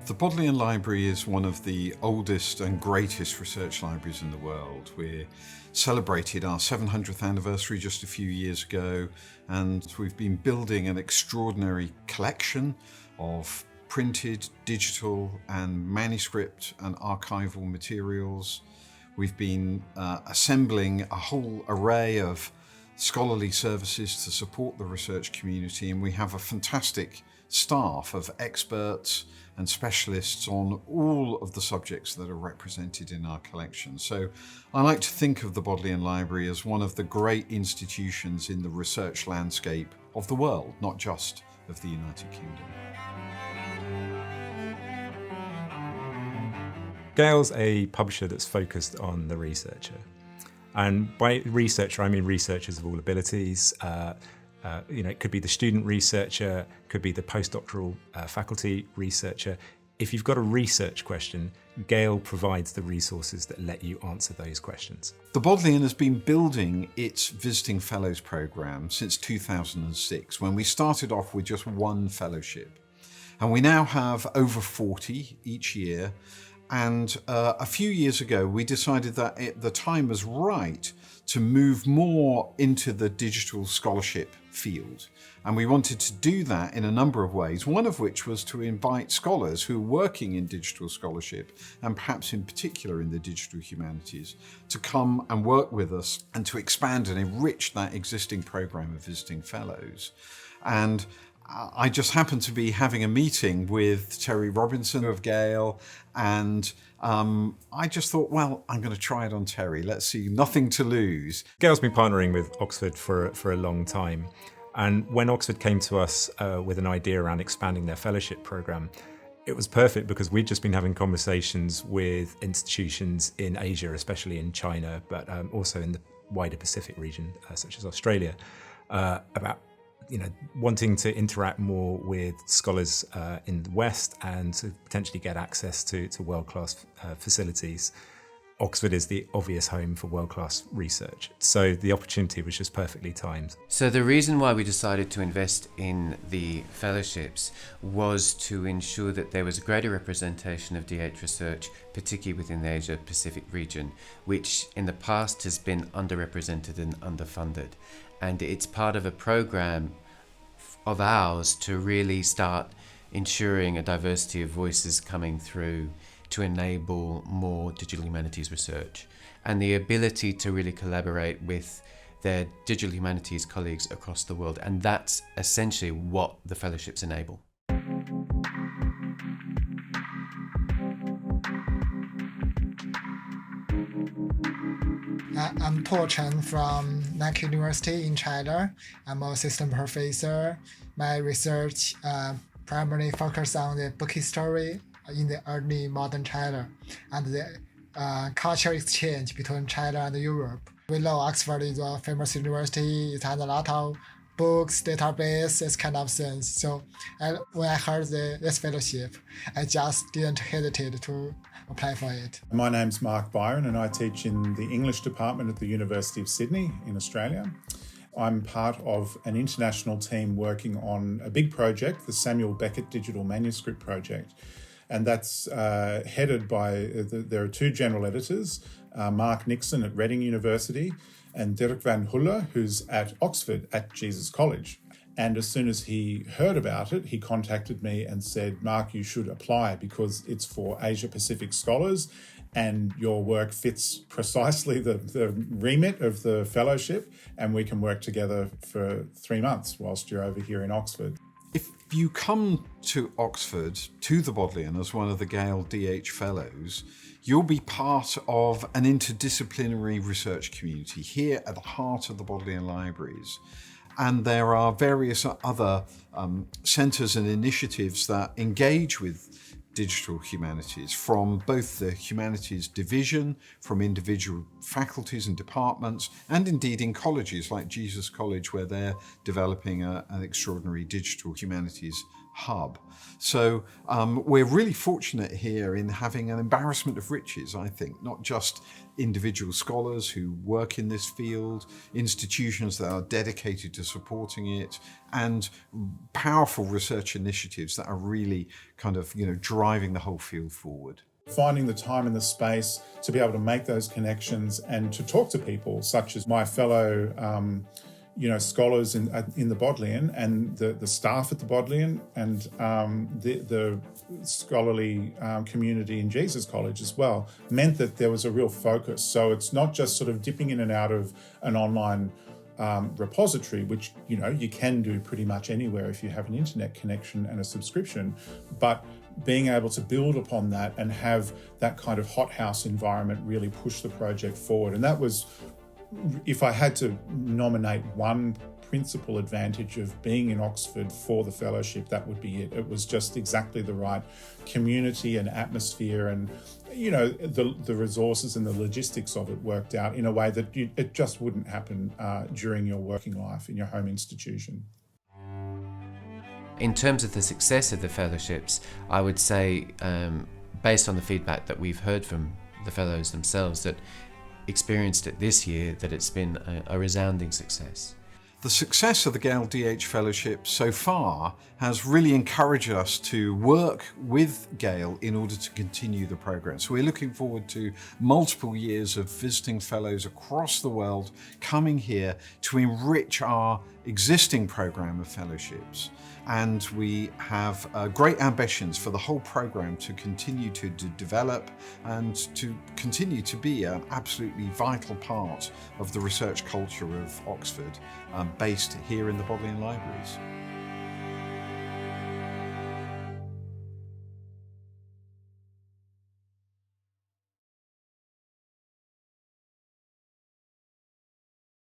The Bodleian Library is one of the oldest and greatest research libraries in the world. We celebrated our 700th anniversary just a few years ago, and we've been building an extraordinary collection of printed, digital and manuscript and archival materials. We've been assembling a whole array of scholarly services to support the research community, and we have a fantastic staff of experts and specialists on all of the subjects that are represented in our collection. So I like to think of the Bodleian Library as one of the great institutions in the research landscape of the world, not just of the United Kingdom. Gale's a publisher that's focused on the researcher. And by researcher, I mean researchers of all abilities. It could be the student researcher, could be the postdoctoral faculty researcher. If you've got a research question, Gale provides the resources that let you answer those questions. The Bodleian has been building its Visiting Fellows programme since 2006, when we started off with just one fellowship. And we now have over 40 each year. And a few years ago, we decided that the time was right to move more into the digital scholarship field. And we wanted to do that in a number of ways, one of which was to invite scholars who are working in digital scholarship, and perhaps in particular in the digital humanities, to come and work with us and to expand and enrich that existing programme of Visiting Fellows. And I just happened to be having a meeting with Terry Robinson of Gale, and I just thought, well, I'm going to try it on Terry. Let's see, nothing to lose. Gale's been partnering with Oxford for a long time. And when Oxford came to us with an idea around expanding their fellowship programme, it was perfect because we'd just been having conversations with institutions in Asia, especially in China, but also in the wider Pacific region, such as Australia, about wanting to interact more with scholars in the West and to potentially get access to world-class facilities. Oxford is the obvious home for world-class research, so the opportunity was just perfectly timed. So the reason why we decided to invest in the fellowships was to ensure that there was a greater representation of DH research, particularly within the Asia-Pacific region, which in the past has been underrepresented and underfunded. And it's part of a program of ours to really start ensuring a diversity of voices coming through to enable more digital humanities research and the ability to really collaborate with their digital humanities colleagues across the world. And that's essentially what the fellowships enable. I'm Paul Chen from Nanking University in China. I'm an assistant professor. My research primarily focuses on the book history in the early modern China and the cultural exchange between China and Europe. We know Oxford is a famous university. It has a lot of books, database, this kind of things. So when I heard this fellowship, I just didn't hesitate to apply for it. My name's Mark Byron and I teach in the English department at the University of Sydney in Australia. I'm part of an international team working on a big project, the Samuel Beckett Digital Manuscript Project. And that's headed by, there are two general editors, Mark Nixon at Reading University and Dirk van Hulle, who's at Oxford at Jesus College. And as soon as he heard about it, he contacted me and said, Mark, you should apply because it's for Asia Pacific scholars and your work fits precisely the remit of the fellowship, and we can work together for 3 months whilst you're over here in Oxford. If you come to Oxford, to the Bodleian, as one of the Gale DH Fellows, you'll be part of an interdisciplinary research community here at the heart of the Bodleian Libraries. And there are various other centres and initiatives that engage with digital humanities, from both the humanities division, from individual faculties and departments, and indeed in colleges like Jesus College, where they're developing an extraordinary digital humanities hub. So we're really fortunate here in having an embarrassment of riches, I think, not just individual scholars who work in this field, institutions that are dedicated to supporting it, and powerful research initiatives that are really kind of, driving the whole field forward. Finding the time and the space to be able to make those connections and to talk to people such as my fellow scholars in the Bodleian and the staff at the Bodleian and the scholarly community in Jesus College as well, meant that there was a real focus. So it's not just sort of dipping in and out of an online repository, which you can do pretty much anywhere if you have an internet connection and a subscription, but being able to build upon that and have that kind of hothouse environment really push the project forward. And that was, if I had to nominate one principal advantage of being in Oxford for the fellowship, that would be it. It was just exactly the right community and atmosphere, and the resources and the logistics of it worked out in a way that it just wouldn't happen during your working life in your home institution. In terms of the success of the fellowships, I would say, based on the feedback that we've heard from the fellows themselves that experienced it this year, that it's been a resounding success. The success of the Gale DH Fellowship so far has really encouraged us to work with Gale in order to continue the program. So we're looking forward to multiple years of visiting fellows across the world coming here to enrich our existing program of fellowships. And we have great ambitions for the whole program to continue to develop and to continue to be an absolutely vital part of the research culture of Oxford, based here in the Bodleian Libraries.